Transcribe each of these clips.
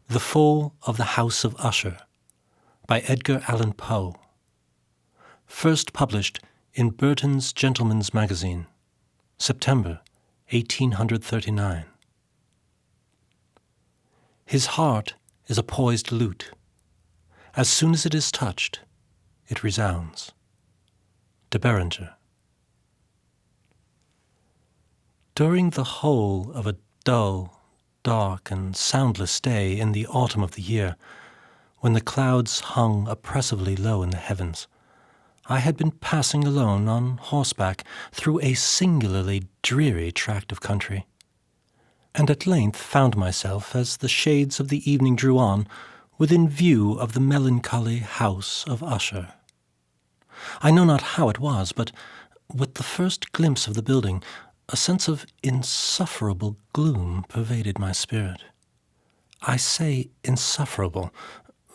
The Fall of the House of Usher by Edgar Allan Poe. First published in Burton's Gentleman's Magazine, September 1839. His heart is a poised lute. As soon as it is touched, it resounds. De Beranger. During the whole of a dull, dark, and soundless day in the autumn of the year, when the clouds hung oppressively low in the heavens, I had been passing alone on horseback through a singularly dreary tract of country, and at length found myself, as the shades of the evening drew on, within view of the melancholy house of Usher. I know not how it was, but with the first glimpse of the building, a sense of insufferable gloom pervaded my spirit. I say insufferable,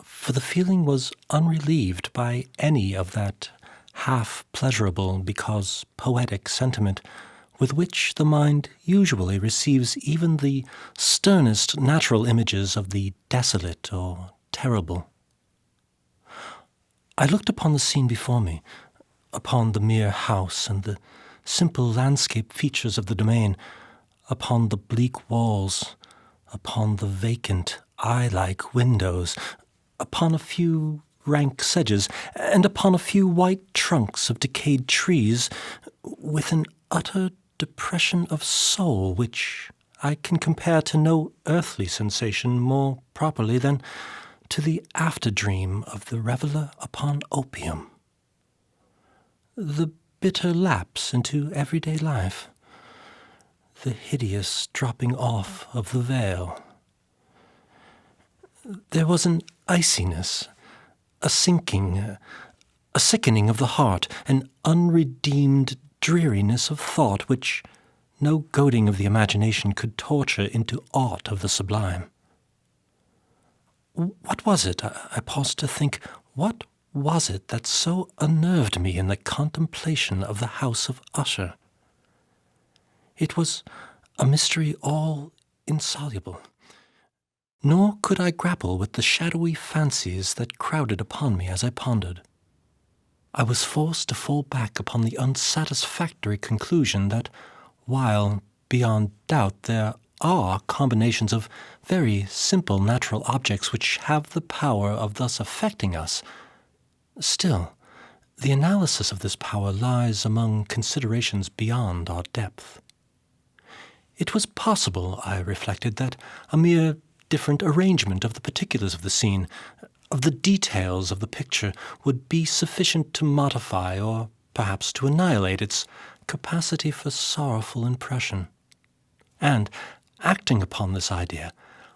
for the feeling was unrelieved by any of that half-pleasurable because poetic sentiment with which the mind usually receives even the sternest natural images of the desolate or terrible. I looked upon the scene before me, upon the mere house and the simple landscape features of the domain, upon the bleak walls, upon the vacant, eye-like windows, upon a few rank sedges, and upon a few white trunks of decayed trees, with an utter depression of soul which I can compare to no earthly sensation more properly than to the after-dream of the reveller upon opium. The bitter lapse into everyday life, the hideous dropping off of the veil. There was an iciness, a sinking, a sickening of the heart, an unredeemed dreariness of thought which no goading of the imagination could torture into aught of the sublime. What was it? I paused to think, what was it that so unnerved me in the contemplation of the house of Usher? It was a mystery all insoluble, nor could I grapple with the shadowy fancies that crowded upon me as I pondered. I was forced to fall back upon the unsatisfactory conclusion that, while, beyond doubt, there are combinations of very simple natural objects which have the power of thus affecting us, still, the analysis of this power lies among considerations beyond our depth. It was possible, I reflected, that a mere different arrangement of the particulars of the scene, of the details of the picture, would be sufficient to modify or perhaps to annihilate its capacity for sorrowful impression. And, acting upon this idea,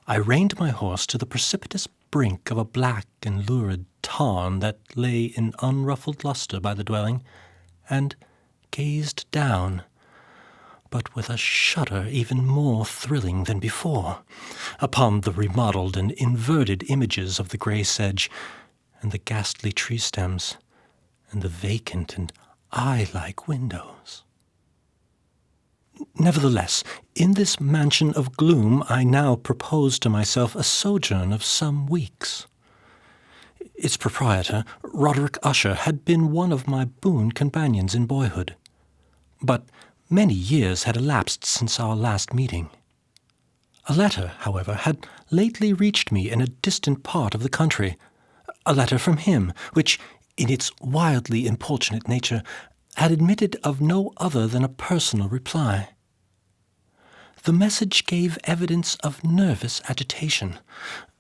I reined my horse to the precipitous brink of a black and lurid tarn that lay in unruffled lustre by the dwelling, and gazed down, but with a shudder even more thrilling than before, upon the remodelled and inverted images of the grey sedge, and the ghastly tree stems, and the vacant and eye-like windows. Nevertheless, in this mansion of gloom I now proposed to myself a sojourn of some weeks. Its proprietor, Roderick Usher, had been one of my boon companions in boyhood, but many years had elapsed since our last meeting. A letter, however, had lately reached me in a distant part of the country, a letter from him, which, in its wildly importunate nature, had admitted of no other than a personal reply. The message gave evidence of nervous agitation.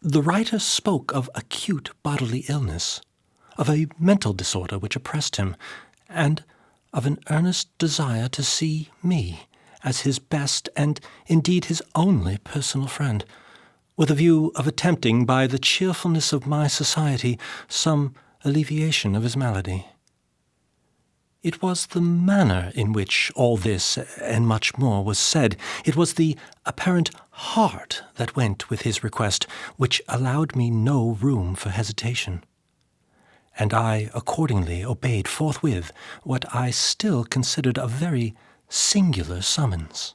The writer spoke of acute bodily illness, of a mental disorder which oppressed him, and of an earnest desire to see me as his best and indeed his only personal friend, with a view of attempting by the cheerfulness of my society some alleviation of his malady. It was the manner in which all this and much more was said, it was the apparent heart that went with his request, which allowed me no room for hesitation. And I accordingly obeyed forthwith what I still considered a very singular summons.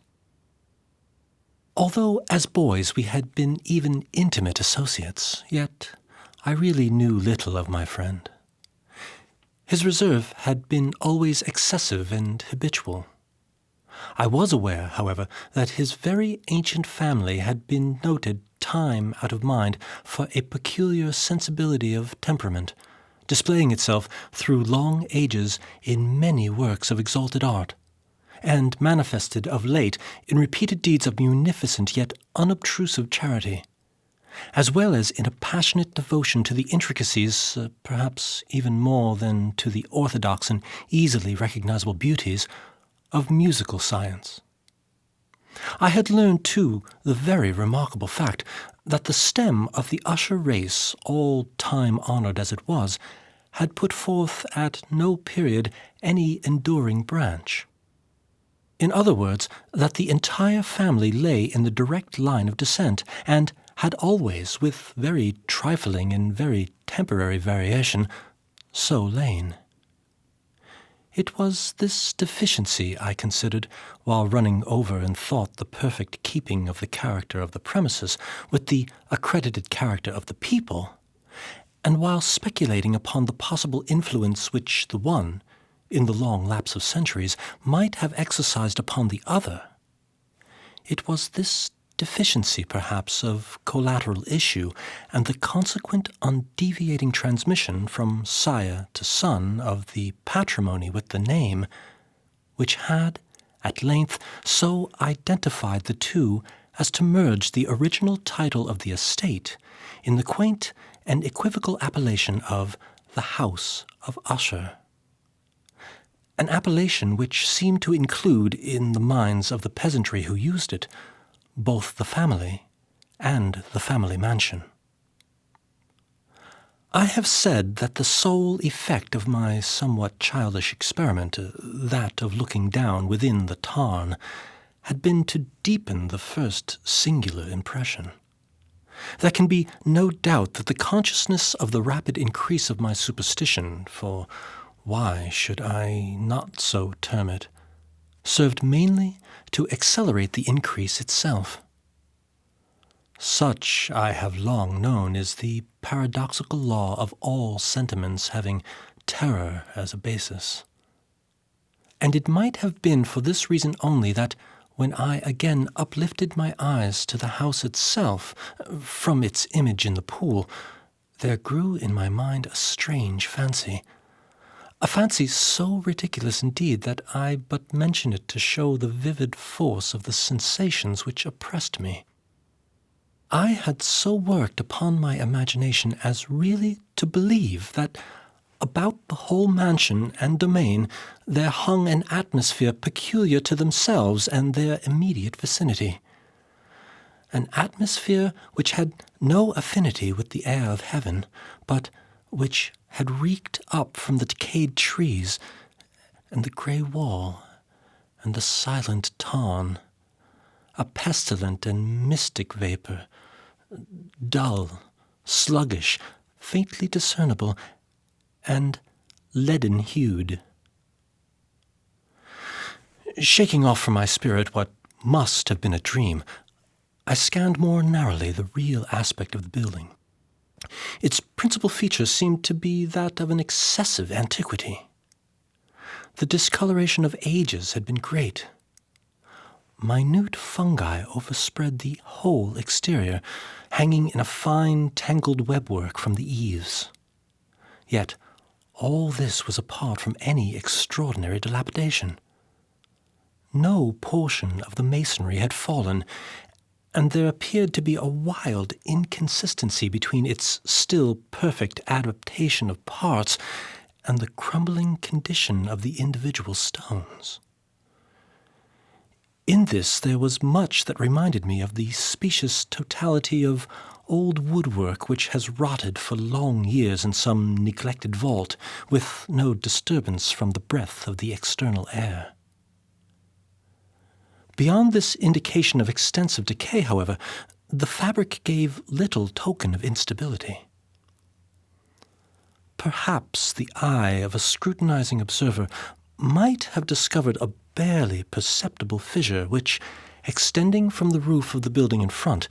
Although as boys we had been even intimate associates, yet I really knew little of my friend. His reserve had been always excessive and habitual. I was aware, however, that his very ancient family had been noted time out of mind for a peculiar sensibility of temperament, displaying itself through long ages in many works of exalted art, and manifested of late in repeated deeds of munificent yet unobtrusive charity, as well as in a passionate devotion to the intricacies, perhaps even more than to the orthodox and easily recognizable beauties, of musical science. I had learned, too, the very remarkable fact that the stem of the Usher race, all time-honored as it was, had put forth at no period any enduring branch. In other words, that the entire family lay in the direct line of descent, and had always, with very trifling and very temporary variation, so lain. It was this deficiency, I considered, while running over in thought the perfect keeping of the character of the premises with the accredited character of the people, and while speculating upon the possible influence which the one, in the long lapse of centuries, might have exercised upon the other. It was this deficiency, perhaps, of collateral issue, and the consequent undeviating transmission from sire to son of the patrimony with the name, which had, at length, so identified the two as to merge the original title of the estate in the quaint and equivocal appellation of the House of Usher. An appellation which seemed to include, in the minds of the peasantry who used it, both the family and the family mansion. I have said that the sole effect of my somewhat childish experiment, that of looking down within the tarn, had been to deepen the first singular impression. There can be no doubt that the consciousness of the rapid increase of my superstition, for why should I not so term it, served mainly to accelerate the increase itself. Such, I have long known, is the paradoxical law of all sentiments having terror as a basis. And it might have been for this reason only that, when I again uplifted my eyes to the house itself, from its image in the pool, there grew in my mind a strange fancy. A fancy so ridiculous indeed that I but mention it to show the vivid force of the sensations which oppressed me. I had so worked upon my imagination as really to believe that about the whole mansion and domain there hung an atmosphere peculiar to themselves and their immediate vicinity. An atmosphere which had no affinity with the air of heaven, but which had reeked up from the decayed trees and the grey wall and the silent tarn, a pestilent and mystic vapour, dull, sluggish, faintly discernible, and leaden-hued. Shaking off from my spirit what must have been a dream, I scanned more narrowly the real aspect of the building. Its principal feature seemed to be that of an excessive antiquity. The discoloration of ages had been great. Minute fungi overspread the whole exterior, hanging in a fine tangled webwork from the eaves. Yet all this was apart from any extraordinary dilapidation. No portion of the masonry had fallen, and there appeared to be a wild inconsistency between its still perfect adaptation of parts and the crumbling condition of the individual stones. In this there was much that reminded me of the specious totality of old woodwork which has rotted for long years in some neglected vault, with no disturbance from the breath of the external air. Beyond this indication of extensive decay, however, the fabric gave little token of instability. Perhaps the eye of a scrutinizing observer might have discovered a barely perceptible fissure which, extending from the roof of the building in front,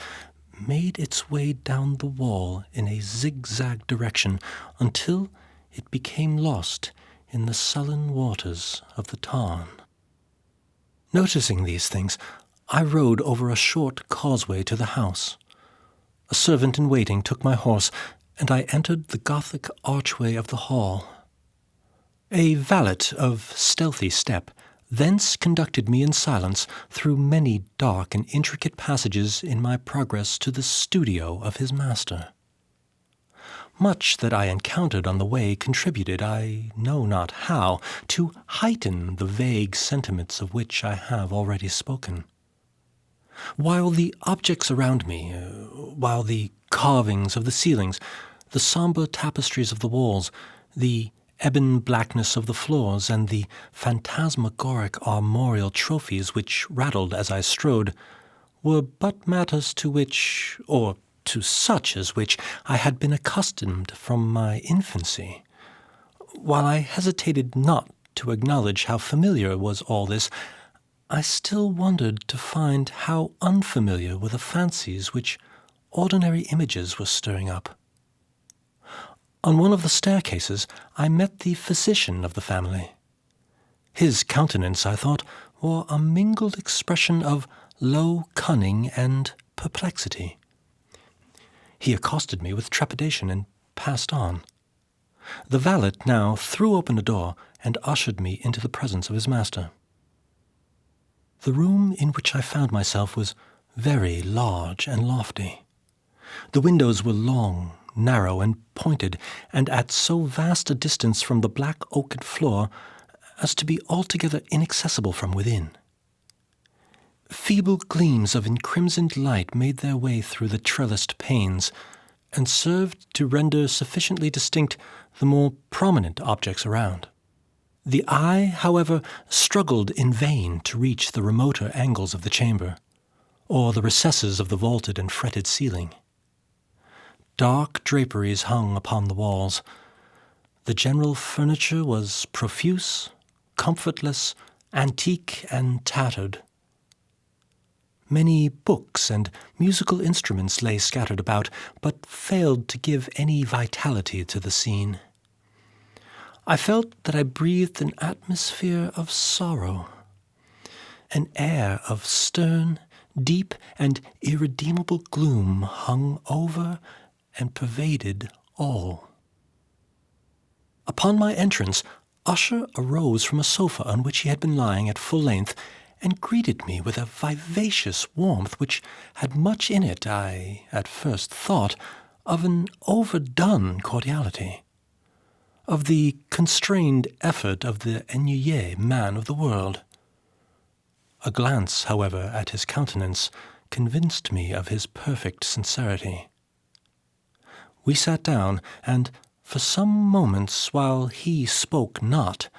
made its way down the wall in a zigzag direction until it became lost in the sullen waters of the tarn. Noticing these things, I rode over a short causeway to the house. A servant in waiting took my horse, and I entered the Gothic archway of the hall. A valet of stealthy step thence conducted me in silence through many dark and intricate passages in my progress to the studio of his master. Much that I encountered on the way contributed, I know not how, to heighten the vague sentiments of which I have already spoken. While the objects around me, while the carvings of the ceilings, the sombre tapestries of the walls, the ebon blackness of the floors, and the phantasmagoric armorial trophies which rattled as I strode, were but matters to which, or to such as which, I had been accustomed from my infancy. While I hesitated not to acknowledge how familiar was all this, I still wondered to find how unfamiliar were the fancies which ordinary images were stirring up. On one of the staircases I met the physician of the family. His countenance, I thought, wore a mingled expression of low cunning and perplexity. He accosted me with trepidation and passed on. The valet now threw open a door and ushered me into the presence of his master. The room in which I found myself was very large and lofty. The windows were long, narrow, and pointed, and at so vast a distance from the black oaken floor as to be altogether inaccessible from within. Feeble gleams of encrimsoned light made their way through the trellised panes, and served to render sufficiently distinct the more prominent objects around. The eye, however, struggled in vain to reach the remoter angles of the chamber, or the recesses of the vaulted and fretted ceiling. Dark draperies hung upon the walls. The general furniture was profuse, comfortless, antique, and tattered. Many books and musical instruments lay scattered about, but failed to give any vitality to the scene. I felt that I breathed an atmosphere of sorrow. An air of stern, deep, and irredeemable gloom hung over and pervaded all. Upon my entrance, Usher arose from a sofa on which he had been lying at full length, and greeted me with a vivacious warmth which had much in it, I at first thought, of an overdone cordiality, of the constrained effort of the ennuyé man of the world. A glance, however, at his countenance convinced me of his perfect sincerity. We sat down, and for some moments, while he spoke not,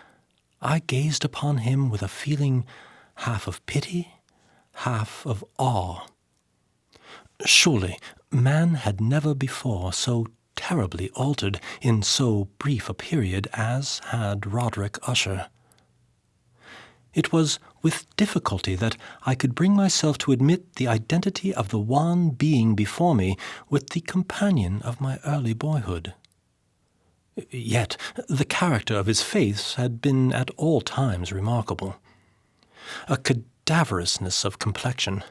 I gazed upon him with a feeling half of pity, half of awe. Surely man had never before so terribly altered in so brief a period as had Roderick Usher. It was with difficulty that I could bring myself to admit the identity of the wan being before me with the companion of my early boyhood. Yet the character of his face had been at all times remarkable. A cadaverousness of complexion,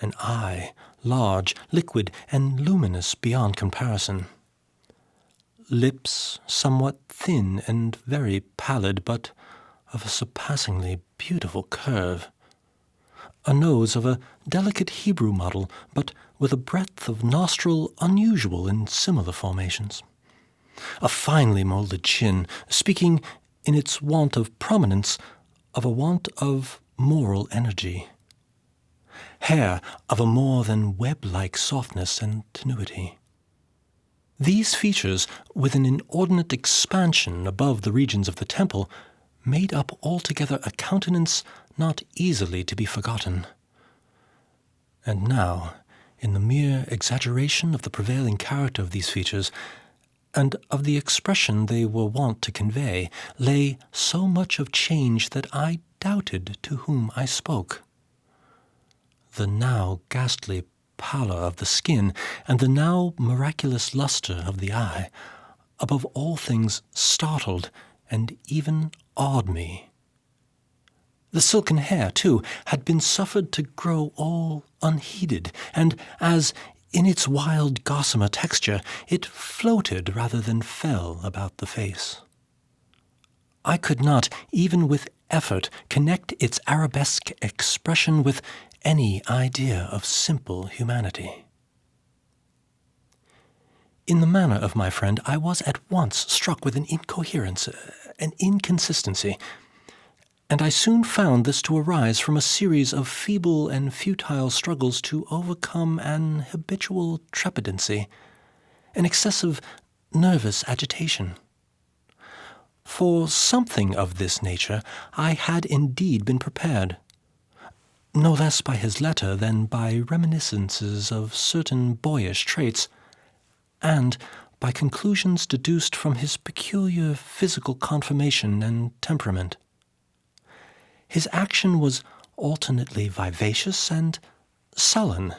an eye large, liquid, and luminous beyond comparison, lips somewhat thin and very pallid, but of a surpassingly beautiful curve, a nose of a delicate Hebrew model, but with a breadth of nostril unusual in similar formations, a finely molded chin, speaking in its want of prominence of a want of moral energy, hair of a more than web-like softness and tenuity. These features, with an inordinate expansion above the regions of the temple, made up altogether a countenance not easily to be forgotten. And now, in the mere exaggeration of the prevailing character of these features, and of the expression they were wont to convey, lay so much of change that I doubted to whom I spoke. the now ghastly pallor of the skin, and the now miraculous luster of the eye, above all things startled and even awed me. The silken hair, too, had been suffered to grow all unheeded, and as, in its wild gossamer texture, it floated rather than fell about the face. I could not, even with effort, connect its arabesque expression with any idea of simple humanity. In the manner of my friend, I was at once struck with an incoherence, an inconsistency, and I soon found this to arise from a series of feeble and futile struggles to overcome an habitual trepidancy, an excessive nervous agitation. For something of this nature I had indeed been prepared, no less by his letter than by reminiscences of certain boyish traits, and by conclusions deduced from his peculiar physical conformation and temperament. His action was alternately vivacious and sullen.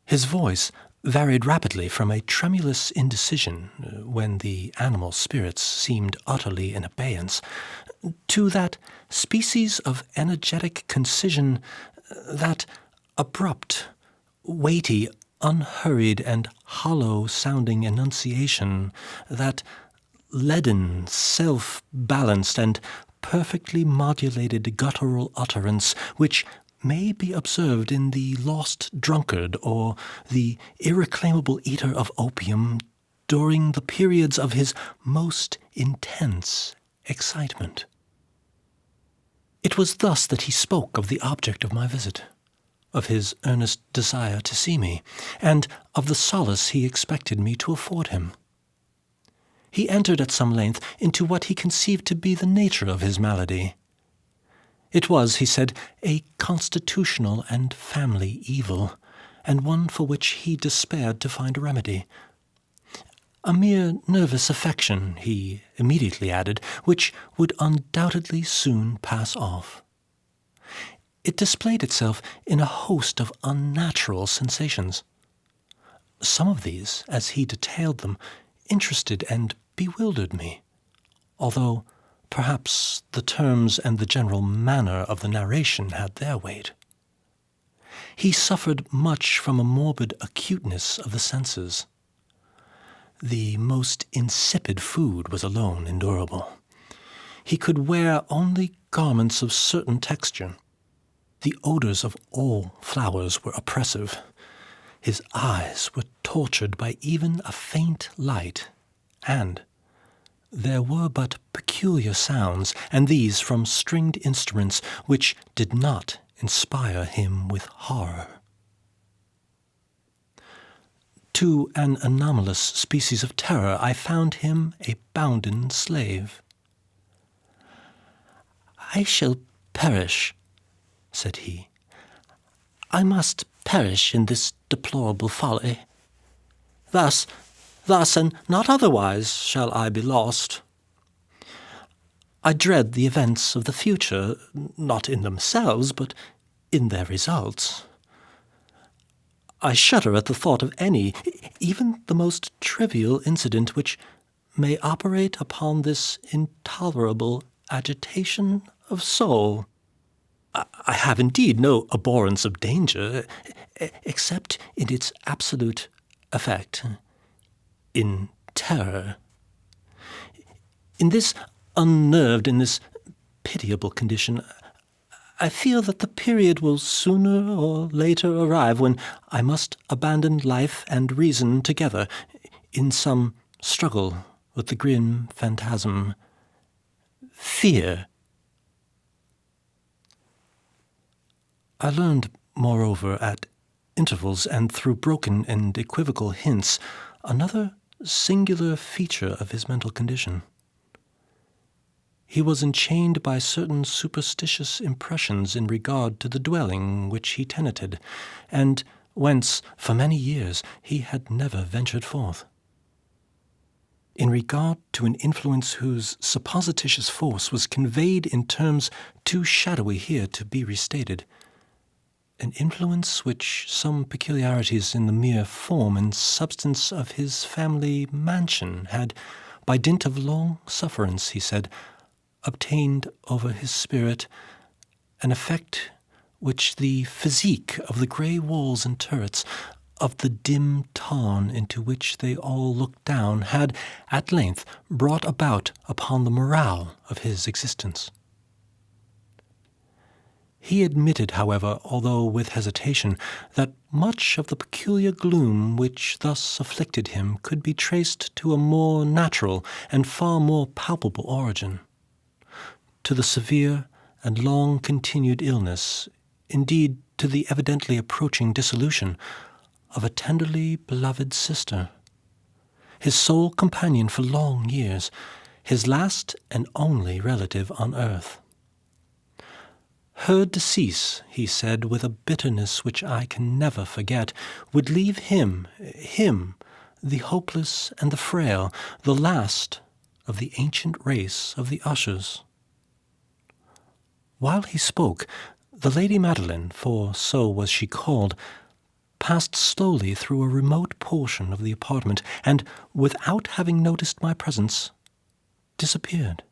His voice varied rapidly from a tremulous indecision, when the animal spirits seemed utterly in abeyance, to that species of energetic concision, that abrupt, weighty, unhurried and hollow-sounding enunciation, that leaden, self-balanced and perfectly modulated guttural utterance which may be observed in the lost drunkard or the irreclaimable eater of opium during the periods of his most intense excitement. It was thus that he spoke of the object of my visit, of his earnest desire to see me, and of the solace he expected me to afford him. He entered at some length into what he conceived to be the nature of his malady. It was, he said, a constitutional and family evil, and one for which he despaired to find a remedy. A mere nervous affection, he immediately added, which would undoubtedly soon pass off. It displayed itself in a host of unnatural sensations. Some of these, as he detailed them, interested and bewildered me, although perhaps the terms and the general manner of the narration had their weight. He suffered much from a morbid acuteness of the senses. The most insipid food was alone endurable. He could wear only garments of certain texture. The odors of all flowers were oppressive. His eyes were tortured by even a faint light, and there were but peculiar sounds, and these from stringed instruments, which did not inspire him with horror. To an anomalous species of terror I found him a bounden slave. "I shall perish," said he. "I must perish in this deplorable folly. Thus, and not otherwise, shall I be lost. I dread the events of the future, not in themselves, but in their results. I shudder at the thought of any, even the most trivial incident which may operate upon this intolerable agitation of soul. I have indeed no abhorrence of danger, except in its absolute effect, in terror. In this unnerved, in this pitiable condition, I feel that the period will sooner or later arrive when I must abandon life and reason together in some struggle with the grim phantasm, fear. I learned, moreover, at intervals and through broken and equivocal hints, another singular feature of his mental condition. He was enchained by certain superstitious impressions in regard to the dwelling which he tenanted, and whence, for many years, he had never ventured forth. In regard to an influence whose supposititious force was conveyed in terms too shadowy here to be restated, an influence which some peculiarities in the mere form and substance of his family mansion had, by dint of long sufferance, he said, obtained over his spirit, an effect which the physique of the grey walls and turrets, of the dim tarn into which they all looked down, had at length brought about upon the morale of his existence. He admitted, however, although with hesitation, that much of the peculiar gloom which thus afflicted him could be traced to a more natural and far more palpable origin, to the severe and long-continued illness, indeed to the evidently approaching dissolution, of a tenderly beloved sister, his sole companion for long years, his last and only relative on earth. Her decease, he said, with a bitterness which I can never forget, would leave him, the hopeless and the frail, the last of the ancient race of the Ushers. While he spoke, the Lady Madeline, for so was she called, passed slowly through a remote portion of the apartment, and, without having noticed my presence, disappeared.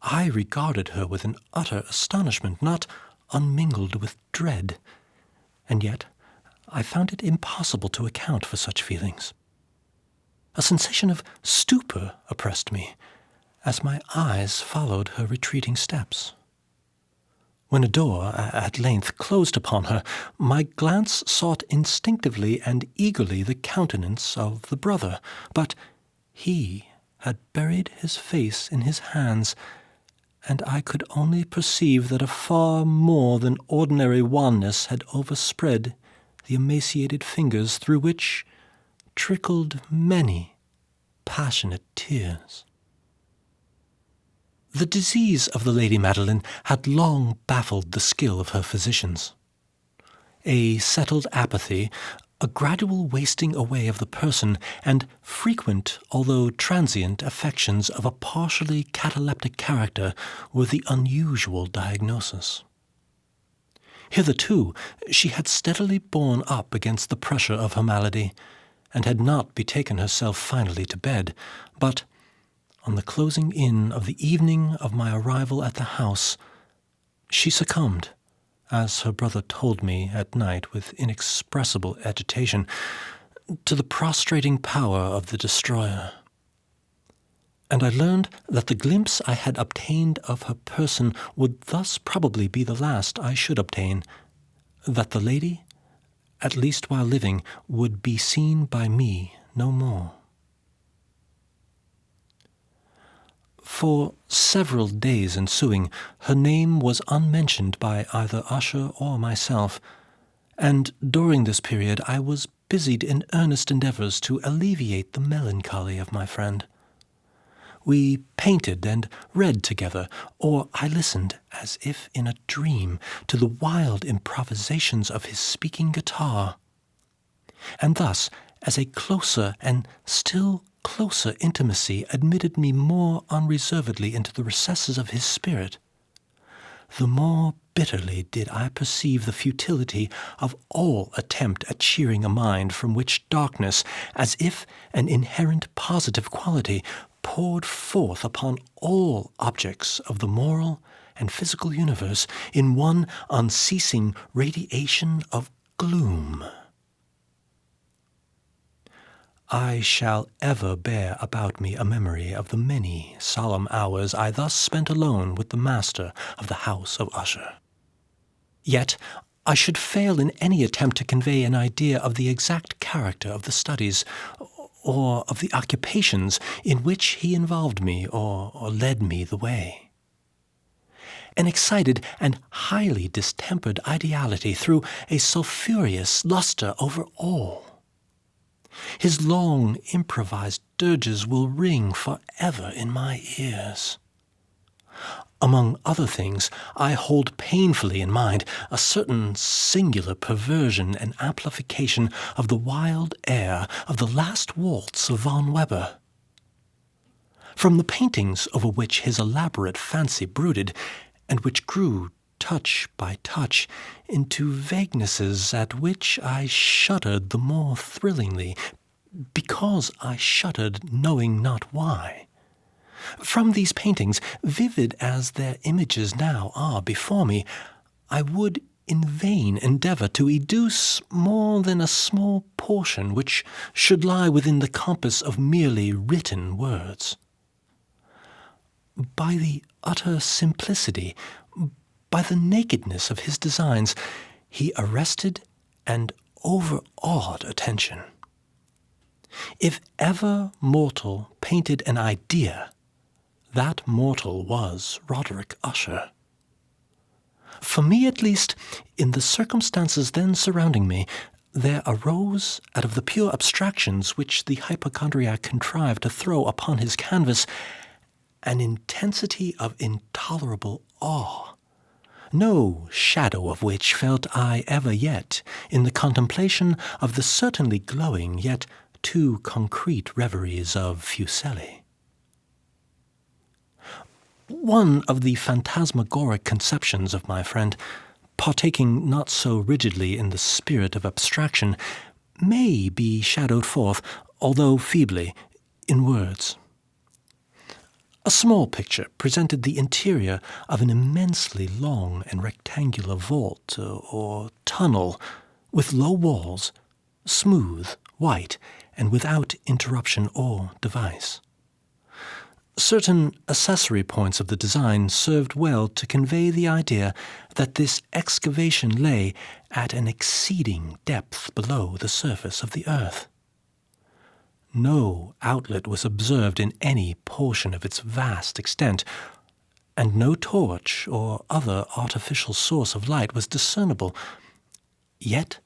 I regarded her with an utter astonishment, not unmingled with dread, and yet I found it impossible to account for such feelings. A sensation of stupor oppressed me, as my eyes followed her retreating steps. When a door at length closed upon her, my glance sought instinctively and eagerly the countenance of the brother, but he had buried his face in his hands, and I could only perceive that a far more than ordinary wanness had overspread the emaciated fingers through which trickled many passionate tears. The disease of the Lady Madeline had long baffled the skill of her physicians. A settled apathy, a gradual wasting away of the person, and frequent, although transient, affections of a partially cataleptic character were the unusual diagnosis. Hitherto she had steadily borne up against the pressure of her malady, and had not betaken herself finally to bed, but on the closing in of the evening of my arrival at the house, she succumbed, as her brother told me at night with inexpressible agitation, to the prostrating power of the destroyer. And I learned that the glimpse I had obtained of her person would thus probably be the last I should obtain, that the lady, at least while living, would be seen by me no more. For several days ensuing, her name was unmentioned by either Usher or myself, and during this period I was busied in earnest endeavors to alleviate the melancholy of my friend. We painted and read together, or I listened, as if in a dream, to the wild improvisations of his speaking guitar. And thus, as a closer and still closer intimacy admitted me more unreservedly into the recesses of his spirit, the more bitterly did I perceive the futility of all attempt at cheering a mind from which darkness, as if an inherent positive quality, poured forth upon all objects of the moral and physical universe in one unceasing radiation of gloom. I shall ever bear about me a memory of the many solemn hours I thus spent alone with the master of the house of Usher. Yet I should fail in any attempt to convey an idea of the exact character of the studies, or of the occupations in which he involved me or led me the way. An excited and highly distempered ideality threw a sulphureous luster over all. His long improvised dirges will ring forever in my ears. Among other things, I hold painfully in mind a certain singular perversion and amplification of the wild air of the last waltz of von Weber. From the paintings over which his elaborate fancy brooded, and which grew touch by touch, into vaguenesses at which I shuddered the more thrillingly, because I shuddered knowing not why. From these paintings, vivid as their images now are before me, I would in vain endeavour to educe more than a small portion which should lie within the compass of merely written words. By the utter simplicity, by the nakedness of his designs, he arrested and overawed attention. If ever mortal painted an idea, that mortal was Roderick Usher. For me, at least, in the circumstances then surrounding me, there arose, out of the pure abstractions which the hypochondriac contrived to throw upon his canvas, an intensity of intolerable awe, no shadow of which felt I ever yet in the contemplation of the certainly glowing yet too concrete reveries of Fuseli. One of the phantasmagoric conceptions of my friend, partaking not so rigidly in the spirit of abstraction, may be shadowed forth, although feebly, in words. A small picture presented the interior of an immensely long and rectangular vault or tunnel, with low walls, smooth, white, and without interruption or device. Certain accessory points of the design served well to convey the idea that this excavation lay at an exceeding depth below the surface of the earth. No outlet was observed in any portion of its vast extent, and no torch or other artificial source of light was discernible. Yet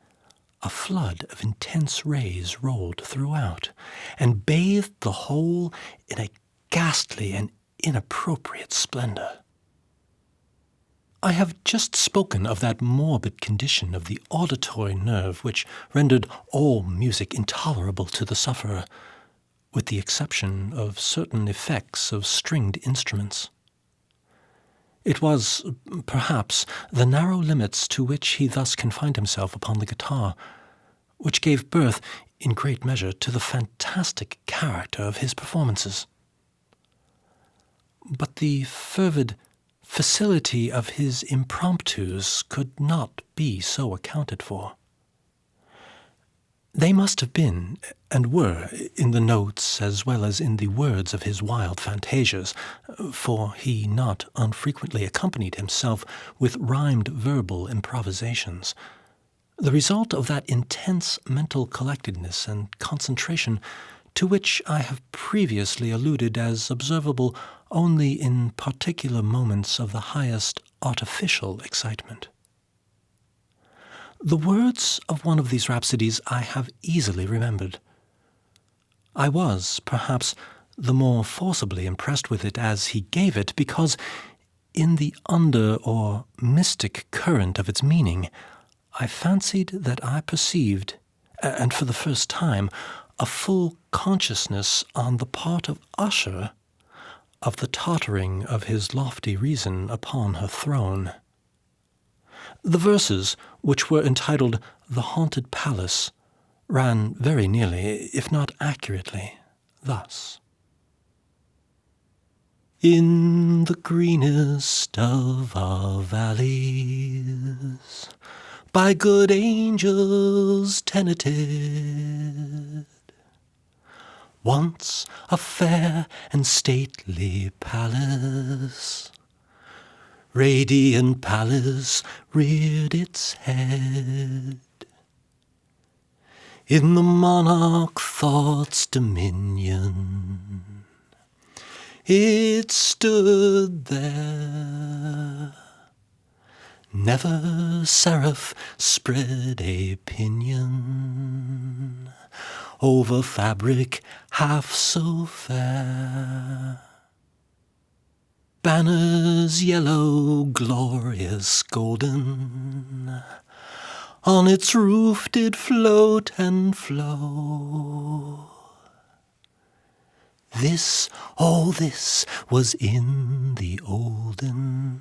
a flood of intense rays rolled throughout, and bathed the whole in a ghastly and inappropriate splendor. I have just spoken of that morbid condition of the auditory nerve which rendered all music intolerable to the sufferer, with the exception of certain effects of stringed instruments. It was, perhaps, the narrow limits to which he thus confined himself upon the guitar, which gave birth, in great measure, to the fantastic character of his performances. But the fervid facility of his impromptus could not be so accounted for. They must have been, and were, in the notes as well as in the words of his wild fantasias, for he not unfrequently accompanied himself with rhymed verbal improvisations, the result of that intense mental collectedness and concentration to which I have previously alluded as observable only in particular moments of the highest artificial excitement. The words of one of these rhapsodies I have easily remembered. I was, perhaps, the more forcibly impressed with it as he gave it, because in the under or mystic current of its meaning, I fancied that I perceived, and for the first time, a full consciousness on the part of Usher of the tottering of his lofty reason upon her throne. The verses, which were entitled The Haunted Palace, ran very nearly, if not accurately, thus. In the greenest of our valleys, by good angels tenanted, once a fair and stately palace, radiant palace reared its head. In the monarch thought's dominion, it stood there. Never seraph spread a pinion over fabric half so fair. Banners yellow, glorious, golden, on its roof did float and flow. This, all this was in the olden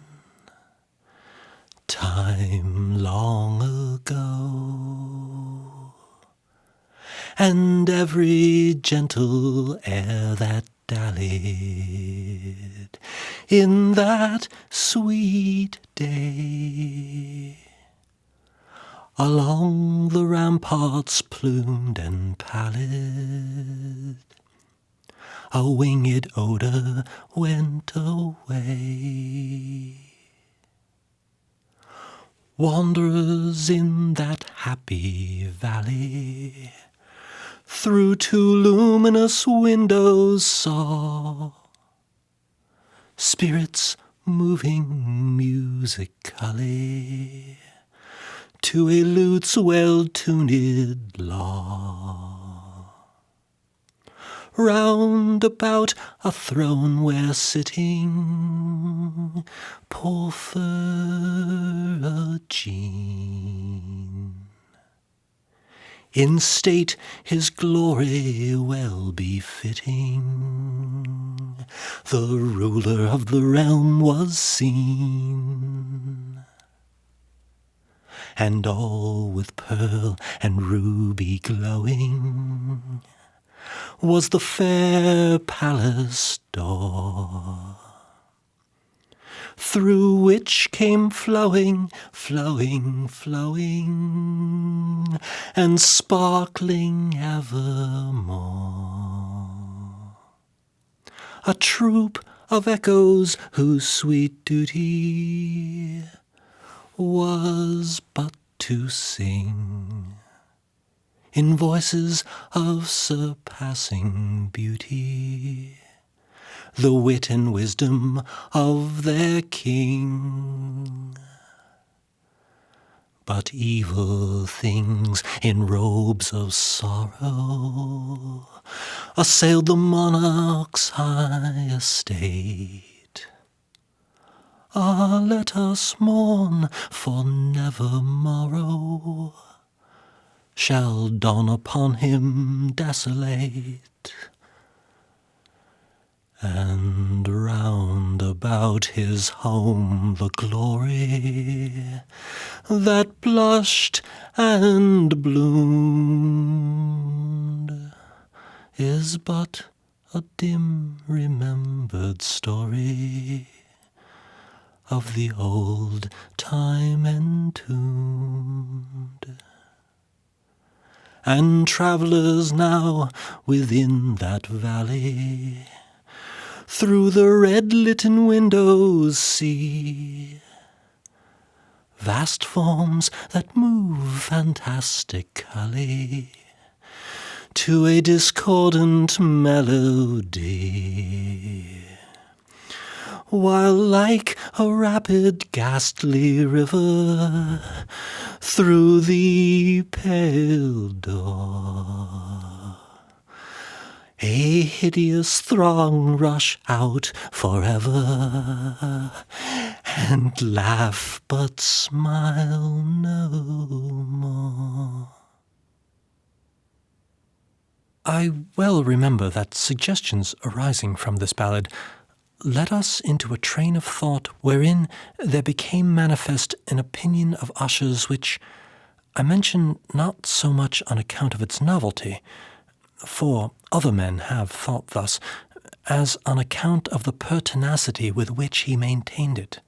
time long ago, and every gentle air that dallied in that sweet day along the ramparts plumed and pallid, a winged odour went away. Wanderers in that happy valley through two luminous windows saw spirits moving musically to a lute's well-tuned law. Round about a throne where sitting Porphyrogene, in state his glory well befitting, the ruler of the realm was seen, and all with pearl and ruby glowing was the fair palace door, through which came flowing, and sparkling evermore a troop of echoes whose sweet duty was but to sing in voices of surpassing beauty the wit and wisdom of their king. But evil things in robes of sorrow assailed the monarch's high estate. Ah, let us mourn, for never morrow shall dawn upon him desolate. And round about his home the glory that blushed and bloomed is but a dim remembered story of the old time entombed. And travellers now within that valley through the red-litten windows see vast forms that move fantastically to a discordant melody, while like a rapid ghastly river through the pale door a hideous throng rush out forever, and laugh but smile no more. I well remember that suggestions arising from this ballad led us into a train of thought wherein there became manifest an opinion of Usher's which I mention not so much on account of its novelty, for other men have thought thus, as on account of the pertinacity with which he maintained it.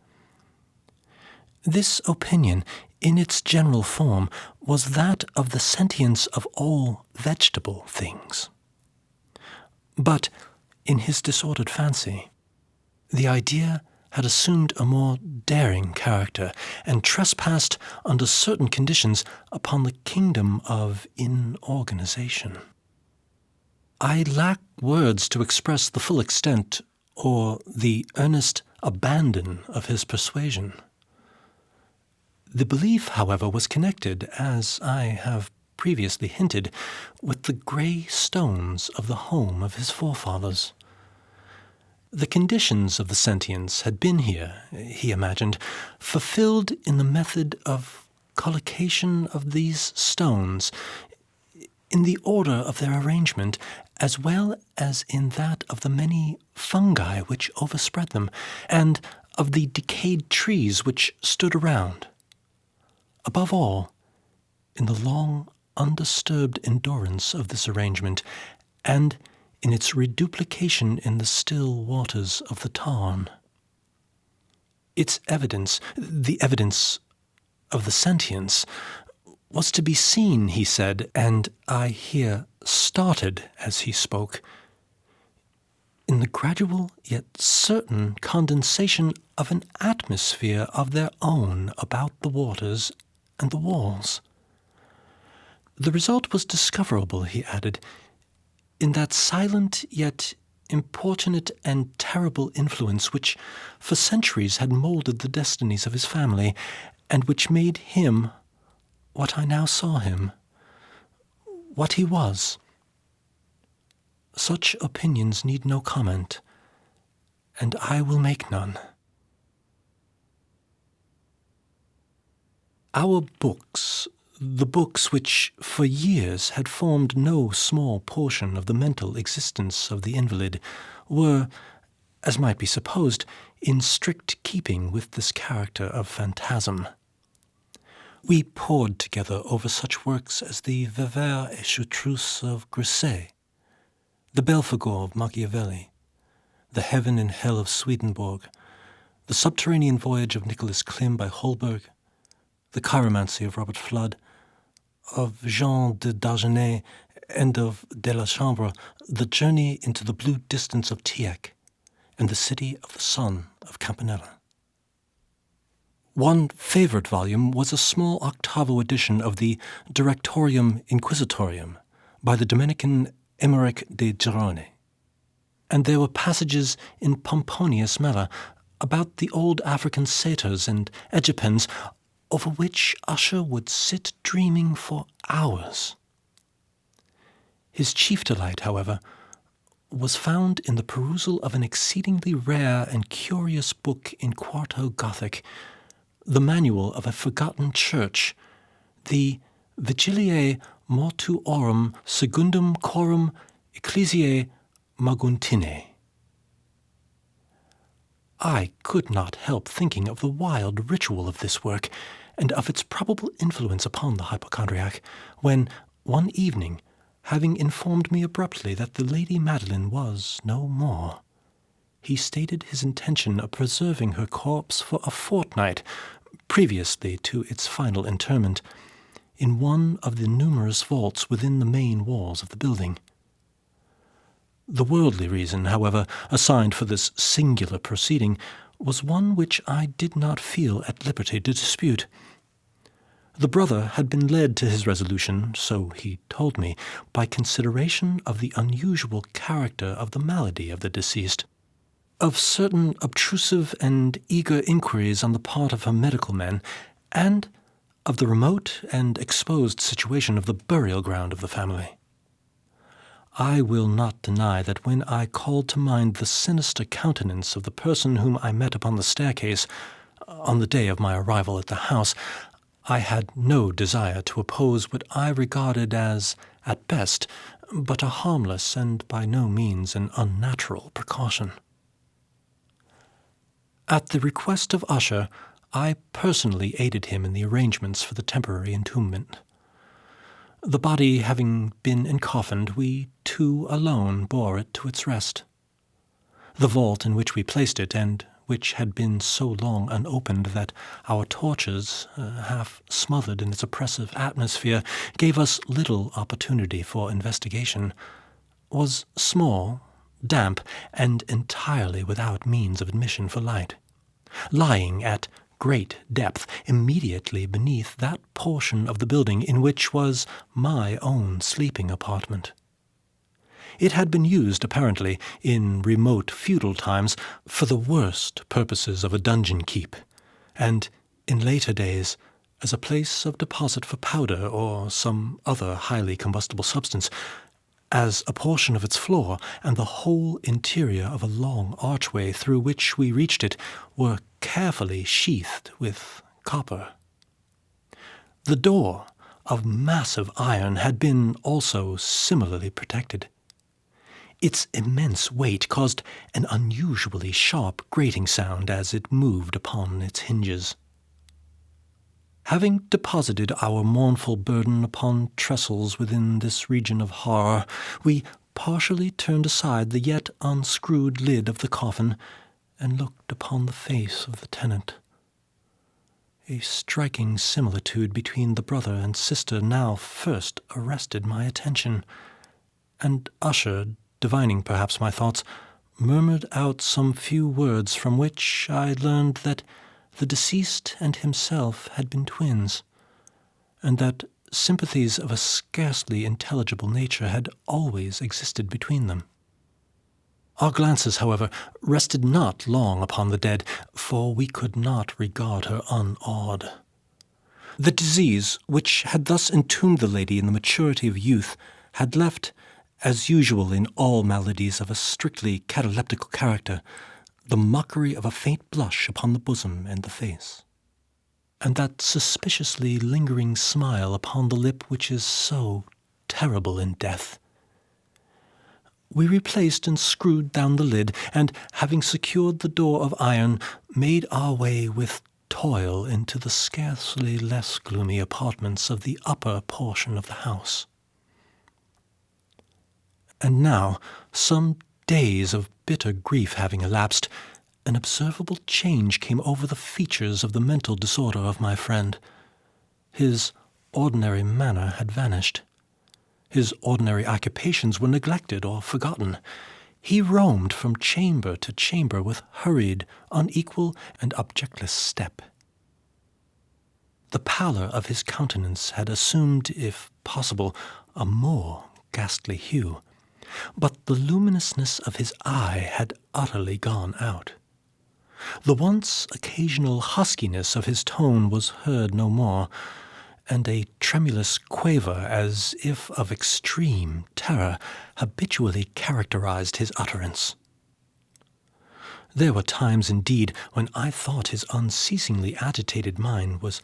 This opinion, in its general form, was that of the sentience of all vegetable things. But, in his disordered fancy, the idea had assumed a more daring character, and trespassed under certain conditions upon the kingdom of inorganization. I lack words to express the full extent or the earnest abandon of his persuasion. The belief, however, was connected, as I have previously hinted, with the grey stones of the home of his forefathers. The conditions of the sentience had been here, he imagined, fulfilled in the method of collocation of these stones, in the order of their arrangement, as well as in that of the many fungi which overspread them, and of the decayed trees which stood around. above all, in the long, undisturbed endurance of this arrangement, and in its reduplication in the still waters of the Tarn. Its evidence, the evidence of the sentience, was to be seen, he said, and I here started as he spoke, in the gradual yet certain condensation of an atmosphere of their own about the waters and the walls. The result was discoverable, he added, in that silent yet importunate and terrible influence which for centuries had moulded the destinies of his family, and which made him what I now saw him, what he was. Such opinions need no comment, and I will make none. Our books, the books which for years had formed no small portion of the mental existence of the invalid, were, as might be supposed, in strict keeping with this character of phantasm. We pored together over such works as the Vevere et Chartreuse of Grisset, the Belphegor of Machiavelli, the Heaven and Hell of Swedenborg, the Subterranean Voyage of Nicholas Klim by Holberg, the Chiromancy of Robert Flood, of Jean de Dargenais, and of De la Chambre, the Journey into the Blue Distance of Tieck, and the City of the Sun of Campanella. One favorite volume was a small octavo edition of the Directorium Inquisitorium by the Dominican Emeric de Girone, and there were passages in Pomponius Mela about the old African satyrs and Egypens, over which Usher would sit dreaming for hours. His chief delight, however, was found in the perusal of an exceedingly rare and curious book in quarto Gothic, the manual of a forgotten church, the Vigiliae Mortuorum Secundum Corum Ecclesiae Maguntinae. I could not help thinking of the wild ritual of this work, and of its probable influence upon the hypochondriac, when, one evening, having informed me abruptly that the Lady Madeline was no more, he stated his intention of preserving her corpse for a fortnight, previously to its final interment, in one of the numerous vaults within the main walls of the building. The worldly reason, however, assigned for this singular proceeding was one which I did not feel at liberty to dispute. The brother had been led to his resolution, so he told me, by consideration of the unusual character of the malady of the deceased, of certain obtrusive and eager inquiries on the part of her medical men, and of the remote and exposed situation of the burial ground of the family. I will not deny that when I called to mind the sinister countenance of the person whom I met upon the staircase on the day of my arrival at the house, I had no desire to oppose what I regarded as, at best, but a harmless and by no means an unnatural precaution. At the request of Usher, I personally aided him in the arrangements for the temporary entombment. The body having been encoffined, we two alone bore it to its rest. The vault in which we placed it, and which had been so long unopened that our torches, half smothered in its oppressive atmosphere, gave us little opportunity for investigation, was small, damp, and entirely without means of admission for light, lying at great depth immediately beneath that portion of the building in which was my own sleeping apartment. It had been used, apparently, in remote feudal times for the worst purposes of a dungeon keep, and in later days as a place of deposit for powder or some other highly combustible substance, as a portion of its floor and the whole interior of a long archway through which we reached it were carefully sheathed with copper. The door, of massive iron, had been also similarly protected. Its immense weight caused an unusually sharp grating sound as it moved upon its hinges. Having deposited our mournful burden upon trestles within this region of horror, we partially turned aside the yet unscrewed lid of the coffin and looked upon the face of the tenant. A striking similitude between the brother and sister now first arrested my attention, and Usher, divining perhaps my thoughts, murmured out some few words from which I learned that the deceased and himself had been twins, and that sympathies of a scarcely intelligible nature had always existed between them. Our glances, however, rested not long upon the dead, for we could not regard her unawed. The disease, which had thus entombed the lady in the maturity of youth, had left, as usual in all maladies of a strictly cataleptical character, the mockery of a faint blush upon the bosom and the face, and that suspiciously lingering smile upon the lip which is so terrible in death. We replaced and screwed down the lid, and, having secured the door of iron, made our way with toil into the scarcely less gloomy apartments of the upper portion of the house. And now, some days of bitter grief having elapsed, an observable change came over the features of the mental disorder of my friend. His ordinary manner had vanished. His ordinary occupations were neglected or forgotten. He roamed from chamber to chamber with hurried, unequal, and objectless step. The pallor of his countenance had assumed, if possible, a more ghastly hue, but the luminousness of his eye had utterly gone out. The once occasional huskiness of his tone was heard no more, and a tremulous quaver, as if of extreme terror, habitually characterized his utterance. There were times, indeed, when I thought his unceasingly agitated mind was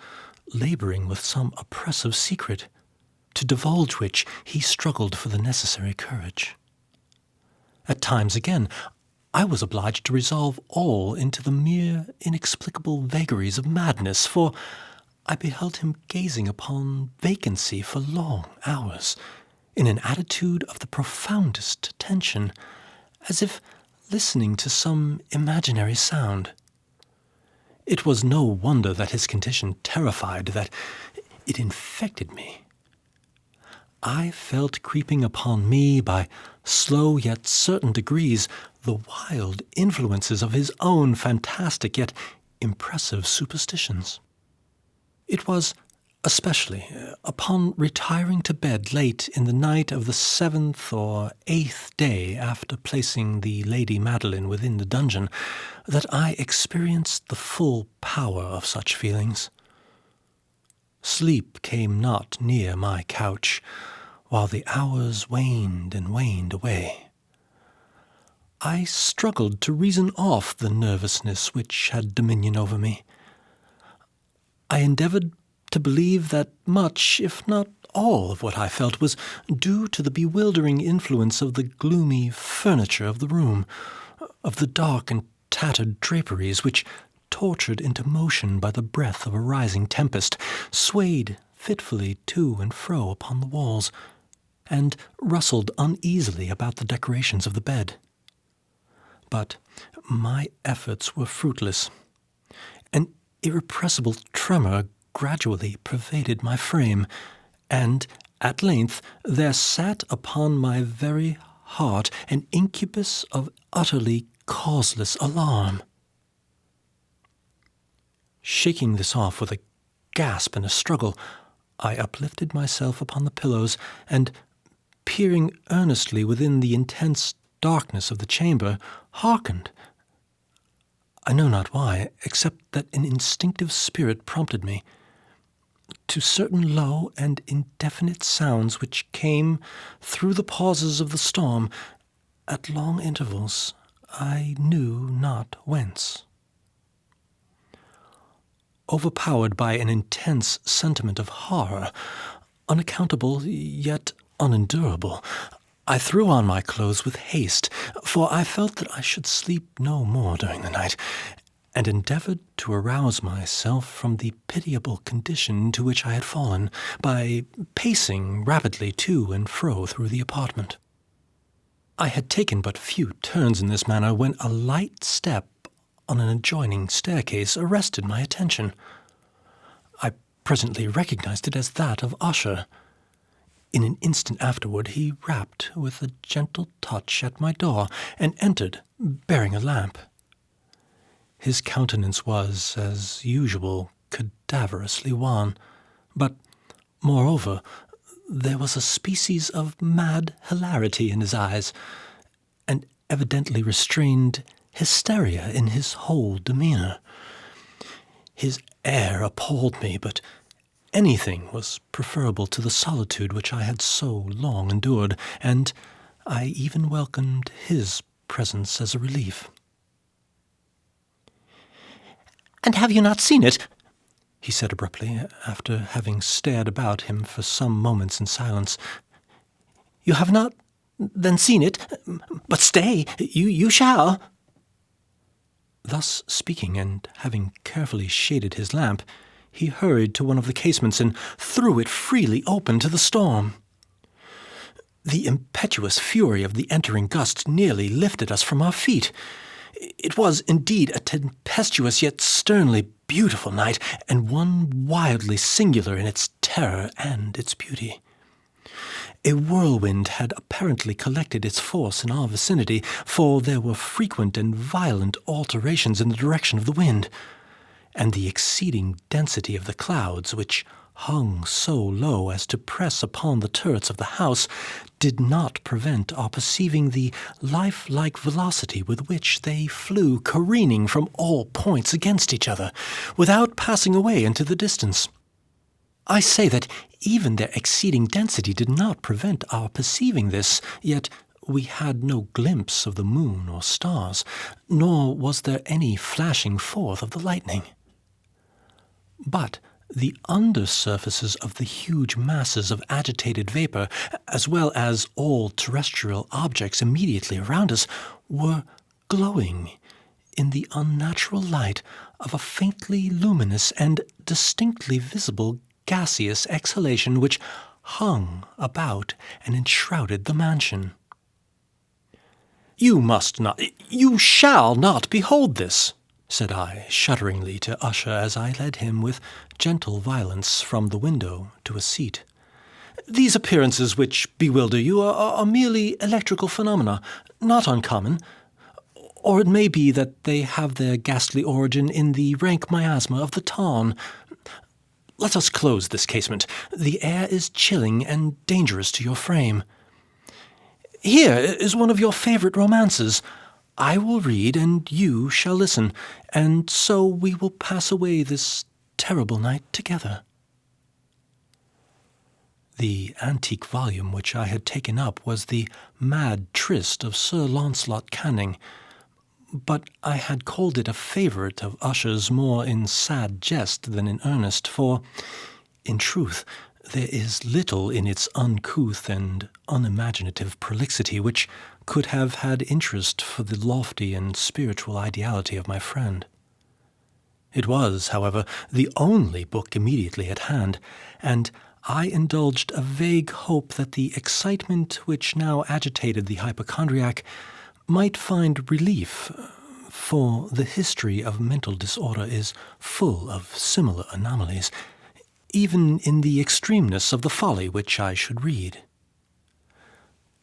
laboring with some oppressive secret, to divulge which he struggled for the necessary courage. At times, again, I was obliged to resolve all into the mere inexplicable vagaries of madness, for I beheld him gazing upon vacancy for long hours, in an attitude of the profoundest attention, as if listening to some imaginary sound. It was no wonder that his condition terrified, that it infected me. I felt creeping upon me by slow yet certain degrees the wild influences of his own fantastic yet impressive superstitions. It was especially upon retiring to bed late in the night of the 7th or 8th day after placing the Lady Madeline within the dungeon that I experienced the full power of such feelings. Sleep came not near my couch, while the hours waned and waned away. I struggled to reason off the nervousness which had dominion over me. I endeavored to believe that much, if not all, of what I felt was due to the bewildering influence of the gloomy furniture of the room, of the dark and tattered draperies which, tortured into motion by the breath of a rising tempest, swayed fitfully to and fro upon the walls, and rustled uneasily about the decorations of the bed. But my efforts were fruitless. An irrepressible tremor gradually pervaded my frame, and at length there sat upon my very heart an incubus of utterly causeless alarm. Shaking this off with a gasp and a struggle, I uplifted myself upon the pillows, and, peering earnestly within the intense darkness of the chamber, hearkened. I know not why, except that an instinctive spirit prompted me, to certain low and indefinite sounds which came through the pauses of the storm, at long intervals, I knew not whence. Overpowered by an intense sentiment of horror, unaccountable yet unendurable, I threw on my clothes with haste, for I felt that I should sleep no more during the night, and endeavoured to arouse myself from the pitiable condition into which I had fallen by pacing rapidly to and fro through the apartment. I had taken but few turns in this manner when a light step on an adjoining staircase arrested my attention. I presently recognized it as that of Usher. In an instant afterward he rapped with a gentle touch at my door and entered, bearing a lamp. His countenance was, as usual, cadaverously wan, but, moreover, there was a species of mad hilarity in his eyes, and evidently restrained hysteria in his whole demeanour. His air appalled me, but anything was preferable to the solitude which I had so long endured, and I even welcomed his presence as a relief. "And have you not seen it?" he said abruptly, after having stared about him for some moments in silence. "You have not, then, seen it? But stay, you shall." Thus speaking, and having carefully shaded his lamp, he hurried to one of the casements and threw it freely open to the storm. The impetuous fury of the entering gust nearly lifted us from our feet. It was indeed a tempestuous yet sternly beautiful night, and one wildly singular in its terror and its beauty. A whirlwind had apparently collected its force in our vicinity, for there were frequent and violent alterations in the direction of the wind, and the exceeding density of the clouds, which hung so low as to press upon the turrets of the house, did not prevent our perceiving the lifelike velocity with which they flew careening from all points against each other, without passing away into the distance. I say that even their exceeding density did not prevent our perceiving this, yet we had no glimpse of the moon or stars, nor was there any flashing forth of the lightning. But the undersurfaces of the huge masses of agitated vapor, as well as all terrestrial objects immediately around us, were glowing in the unnatural light of a faintly luminous and distinctly visible gaseous exhalation which hung about and enshrouded the mansion. "You must not, you shall not behold this," said I, shudderingly to Usher as I led him with gentle violence from the window to a seat. "These appearances which bewilder you are merely electrical phenomena, not uncommon. Or it may be that they have their ghastly origin in the rank miasma of the tarn. Let us close this casement. The air is chilling and dangerous to your frame. Here is one of your favorite romances. I will read, and you shall listen, and so we will pass away this terrible night together." The antique volume which I had taken up was the Mad Tryst of Sir Launcelot Canning, but I had called it a favourite of Usher's more in sad jest than in earnest, for, in truth, there is little in its uncouth and unimaginative prolixity which could have had interest for the lofty and spiritual ideality of my friend. It was, however, the only book immediately at hand, and I indulged a vague hope that the excitement which now agitated the hypochondriac might find relief, for the history of mental disorder is full of similar anomalies, even in the extremeness of the folly which I should read.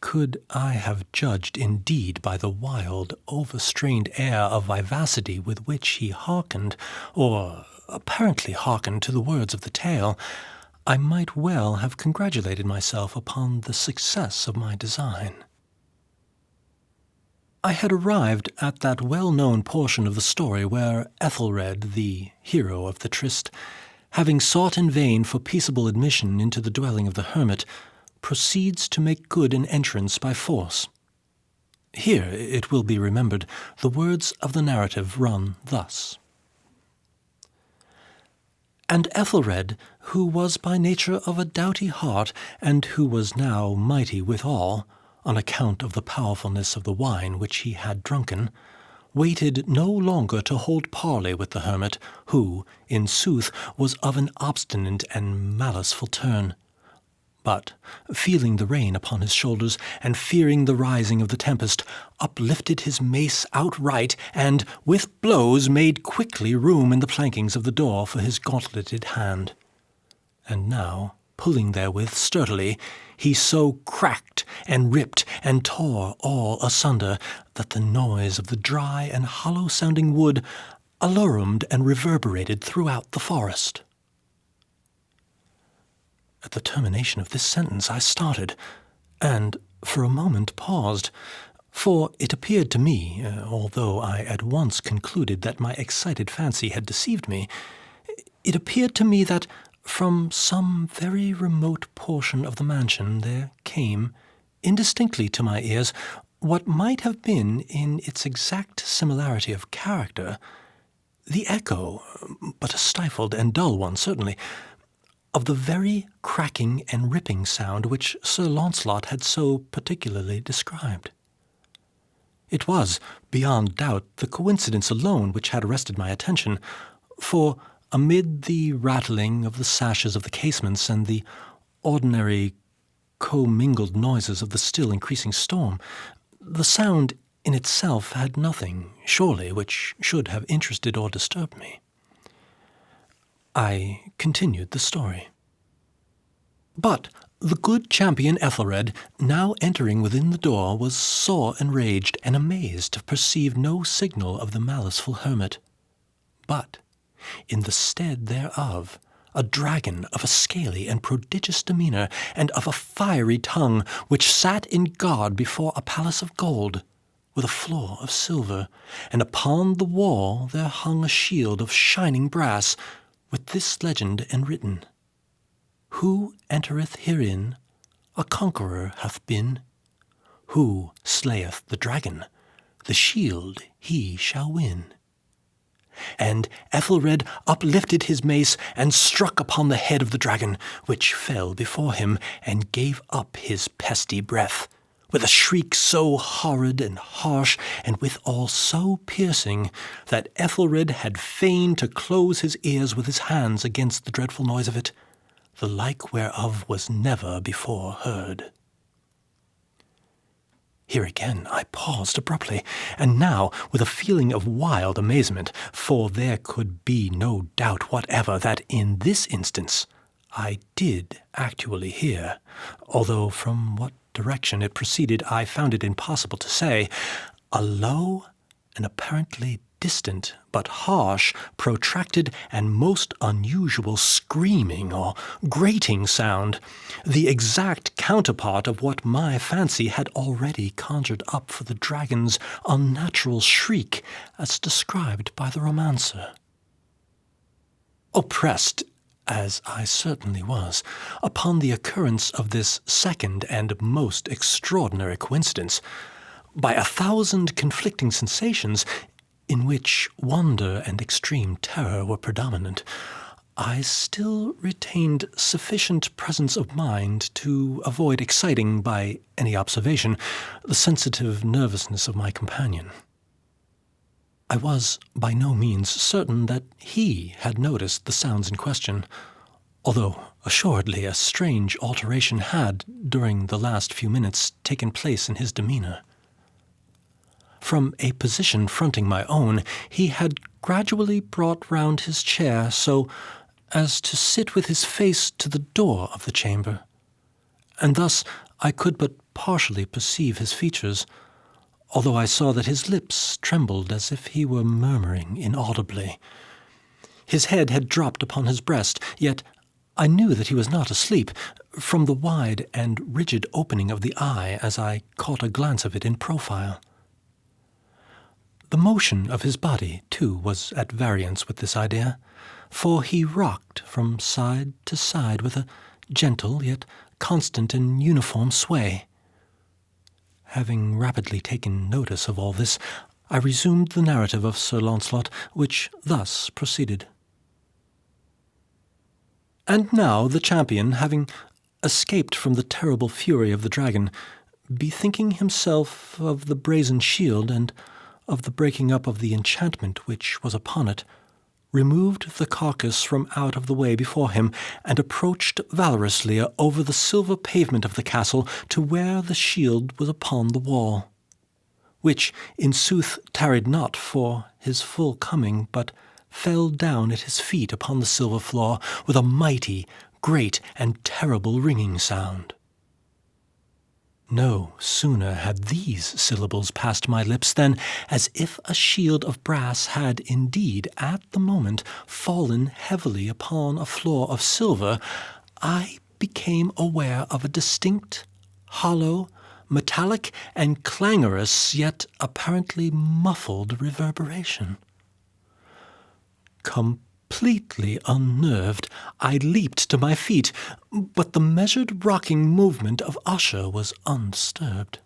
Could I have judged indeed by the wild, overstrained air of vivacity with which he hearkened, or apparently hearkened to the words of the tale, I might well have congratulated myself upon the success of my design. I had arrived at that well-known portion of the story where Ethelred, the hero of the tryst, having sought in vain for peaceable admission into the dwelling of the hermit, proceeds to make good an entrance by force. Here, it will be remembered, the words of the narrative run thus. "And Ethelred, who was by nature of a doughty heart, and who was now mighty withal, on account of the powerfulness of the wine which he had drunken, waited no longer to hold parley with the hermit, who, in sooth, was of an obstinate and maliceful turn. But, feeling the rain upon his shoulders, and fearing the rising of the tempest, uplifted his mace outright, and, with blows, made quickly room in the plankings of the door for his gauntleted hand. And now, pulling therewith sturdily, he so cracked and ripped and tore all asunder that the noise of the dry and hollow-sounding wood alarumed and reverberated throughout the forest. At the termination of this sentence I started, and for a moment paused, for it appeared to me, although I at once concluded that my excited fancy had deceived me, it appeared to me that from some very remote portion of the mansion there came, indistinctly to my ears, what might have been, in its exact similarity of character, the echo, but a stifled and dull one certainly, of the very cracking and ripping sound which Sir Launcelot had so particularly described. It was, beyond doubt, the coincidence alone which had arrested my attention, for amid the rattling of the sashes of the casements and the ordinary commingled noises of the still increasing storm, the sound in itself had nothing, surely, which should have interested or disturbed me. I continued the story. But the good champion Ethelred, now entering within the door, was sore enraged and amazed to perceive no signal of the maliceful hermit. But, in the stead thereof, a dragon of a scaly and prodigious demeanour, and of a fiery tongue, which sat in guard before a palace of gold, with a floor of silver, and upon the wall there hung a shield of shining brass, with this legend enwritten: Who entereth herein, a conqueror hath been. Who slayeth the dragon, the shield he shall win. And Ethelred uplifted his mace and struck upon the head of the dragon, which fell before him, and gave up his pesty breath, with a shriek so horrid and harsh, and withal so piercing, that Ethelred had fain to close his ears with his hands against the dreadful noise of it, the like whereof was never before heard. Here again I paused abruptly, and now with a feeling of wild amazement, for there could be no doubt whatever that in this instance I did actually hear, although from what direction it proceeded I found it impossible to say, a low and apparently distant but harsh, protracted, and most unusual screaming or grating sound, the exact counterpart of what my fancy had already conjured up for the dragon's unnatural shriek as described by the romancer. Oppressed, as I certainly was, upon the occurrence of this second and most extraordinary coincidence, by 1,000 conflicting sensations, in which wonder and extreme terror were predominant, I still retained sufficient presence of mind to avoid exciting, by any observation, the sensitive nervousness of my companion. I was by no means certain that he had noticed the sounds in question, although assuredly a strange alteration had, during the last few minutes, taken place in his demeanour. From a position fronting my own, he had gradually brought round his chair so as to sit with his face to the door of the chamber, and thus I could but partially perceive his features, although I saw that his lips trembled as if he were murmuring inaudibly. His head had dropped upon his breast, yet I knew that he was not asleep, from the wide and rigid opening of the eye as I caught a glance of it in profile. The motion of his body, too, was at variance with this idea, for he rocked from side to side with a gentle yet constant and uniform sway. Having rapidly taken notice of all this, I resumed the narrative of Sir Launcelot, which thus proceeded. And now the champion, having escaped from the terrible fury of the dragon, bethinking himself of the brazen shield and of the breaking up of the enchantment which was upon it, removed the carcass from out of the way before him, and approached valorously over the silver pavement of the castle to where the shield was upon the wall, which in sooth tarried not for his full coming, but fell down at his feet upon the silver floor with a mighty, great, and terrible ringing sound. No sooner had these syllables passed my lips than, as if a shield of brass had indeed at the moment fallen heavily upon a floor of silver, I became aware of a distinct, hollow, metallic, and clangorous, yet apparently muffled reverberation. Completely unnerved, I leaped to my feet, but the measured rocking movement of Usher was undisturbed.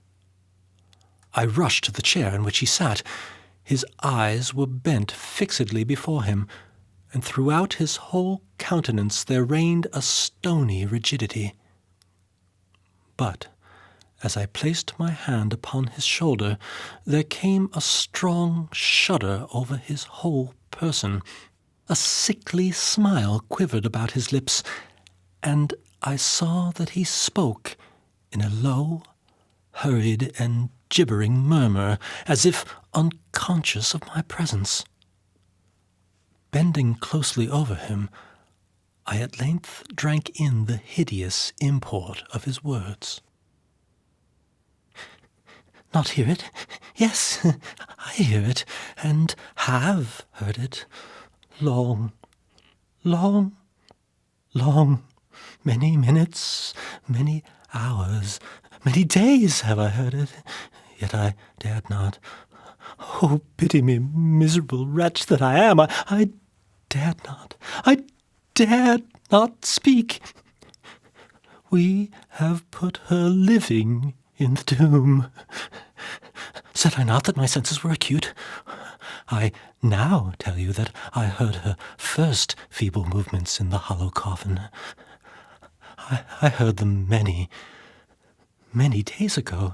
I rushed to the chair in which he sat. His eyes were bent fixedly before him, and throughout his whole countenance there reigned a stony rigidity. But as I placed my hand upon his shoulder, there came a strong shudder over his whole person. A sickly smile quivered about his lips, and I saw that he spoke in a low, hurried, and gibbering murmur, as if unconscious of my presence. Bending closely over him, I at length drank in the hideous import of his words. "Not hear it? Yes, I hear it, and have heard it. Long, long, long, many minutes, many hours, many days have I heard it, yet I dared not. Oh, pity me, miserable wretch that I am! I dared not. I dared not speak. We have put her living in the tomb. Said I not that my senses were acute? I now tell you that I heard her first feeble movements in the hollow coffin. I heard them many, many days ago,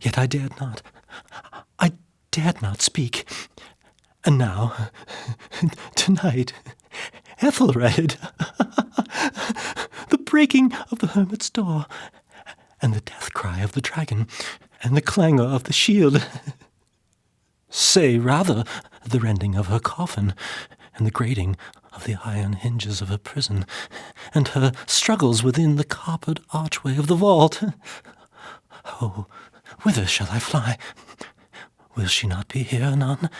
yet I dared not. I dared not speak. And now, tonight, Ethelred, the breaking of the hermit's door, and the death cry of the dragon, and the clangor of the shield. Say rather, the rending of her coffin, and the grating of the iron hinges of her prison, and her struggles within the coppered archway of the vault. Oh, whither shall I fly? Will she not be here anon?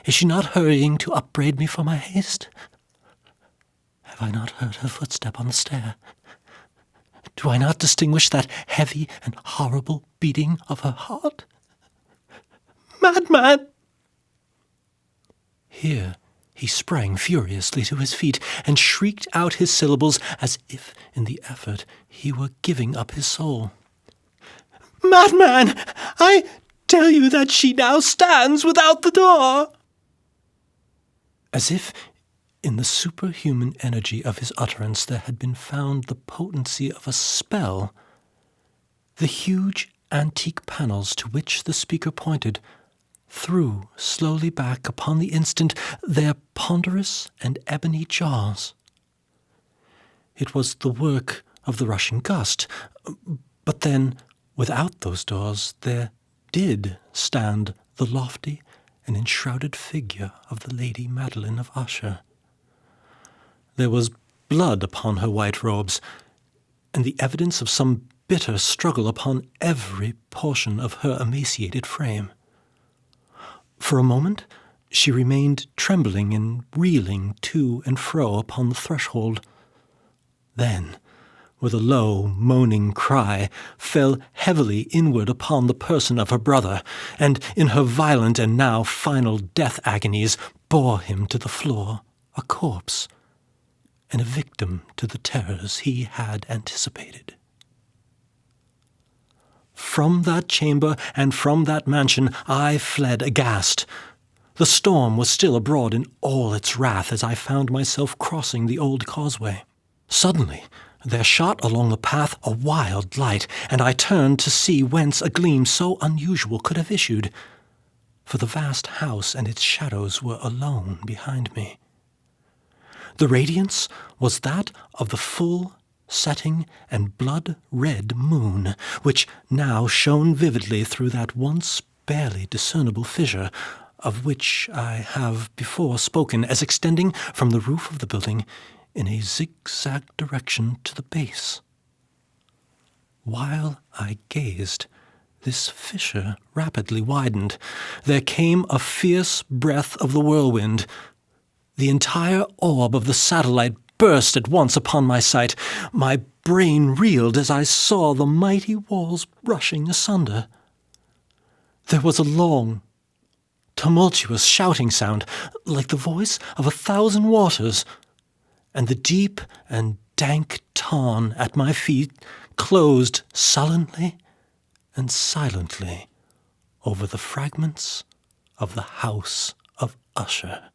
Is she not hurrying to upbraid me for my haste? Have I not heard her footstep on the stair? Do I not distinguish that heavy and horrible beating of her heart? Madman! Here he sprang furiously to his feet and shrieked out his syllables as if in the effort he were giving up his soul. Madman! I tell you that she now stands without the door! As if in the superhuman energy of his utterance there had been found the potency of a spell, the huge antique panels to which the speaker pointed threw slowly back upon the instant their ponderous and ebony jaws. It was the work of the rushing gust, but then, without those doors, there did stand the lofty and enshrouded figure of the Lady Madeline of Usher. There was blood upon her white robes, and the evidence of some bitter struggle upon every portion of her emaciated frame. For a moment she remained trembling and reeling to and fro upon the threshold. Then, with a low, moaning cry, fell heavily inward upon the person of her brother, and in her violent and now final death agonies bore him to the floor, a corpse, and a victim to the terrors he had anticipated. From that chamber and from that mansion I fled aghast. The storm was still abroad in all its wrath as I found myself crossing the old causeway. Suddenly there shot along the path a wild light, and I turned to see whence a gleam so unusual could have issued. for the vast house and its shadows were alone behind me. The radiance was that of the full setting and blood-red moon, which now shone vividly through that once barely discernible fissure, of which I have before spoken as extending from the roof of the building in a zigzag direction to the base. While I gazed, this fissure rapidly widened. There came a fierce breath of the whirlwind. The entire orb of the satellite burst at once upon my sight. My brain reeled as I saw the mighty walls rushing asunder. There was a long, tumultuous shouting sound, like the voice of 1,000 waters, and the deep and dank tarn at my feet closed sullenly and silently over the fragments of the house of Usher.